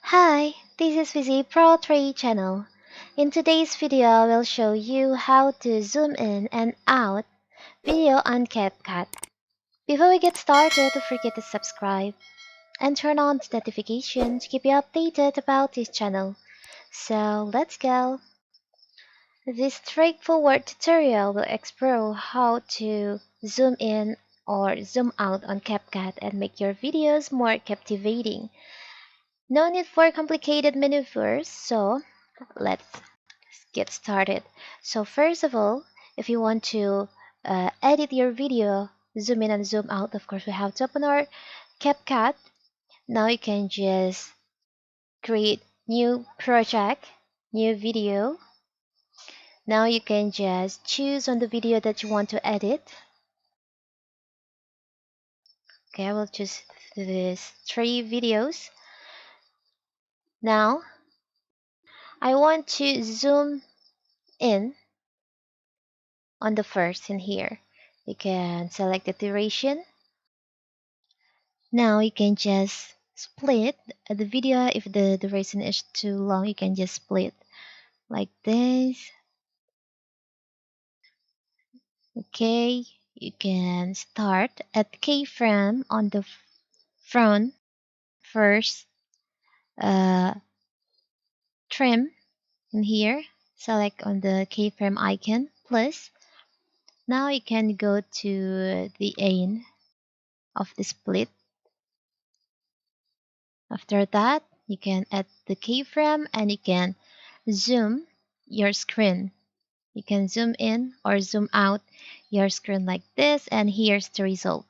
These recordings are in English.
Hi, this is Visi Pro 3 channel. In today's video, I will show you how to zoom in and out video on CapCut. Before we get started, don't forget to subscribe and turn on the notification to keep you updated about this channel. So let's go. This straightforward tutorial will explore how to zoom in or zoom out on CapCut and make your videos more captivating. No need for complicated maneuvers, so let's get started. So first of all, if you want to edit your video, zoom in and zoom out, of course we have to open our CapCut. Now you can just create new project, new video. Now you can just choose on the video that you want to edit. Okay, I will choose these 3 videos. Now I want to zoom in on the first in here. You can select the duration. Now you can just split the video. If the duration is too long, you can just split like this. Okay, you can start at keyframe on the front first. Trim in here. Select on the keyframe icon plus. Now you can go to the end of the split. After that, you can add the keyframe and you can zoom your screen. You can zoom in or zoom out your screen like this, and here's the result.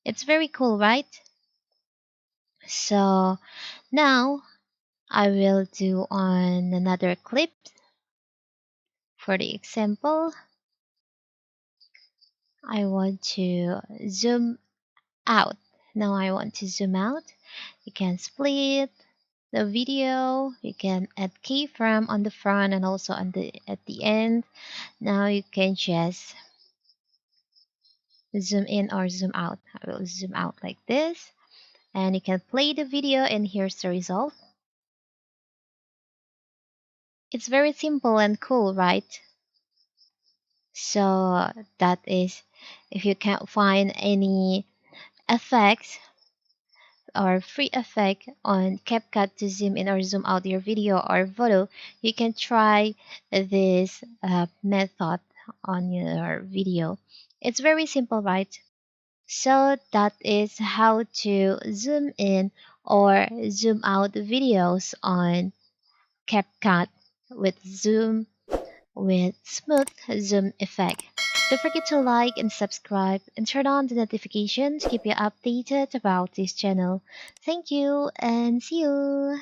It's very cool, right? So now I will do on another clip for the example. I want to zoom out. Now I want to zoom out. You can split the video. You can add keyframe on the front and also on the at the end. Now you can just zoom in or zoom out. I will zoom out like this, and you can play the video, and here's the result. It's very simple and cool, right? So that is, if you can't find any effects or free effect on CapCut to zoom in or zoom out your video or photo, you can try this method on your video. It's very simple, right? So that is how to zoom in or zoom out videos on CapCut with smooth zoom effect. Don't forget to like and subscribe and turn on the notification to keep you updated about this channel. Thank you and see you!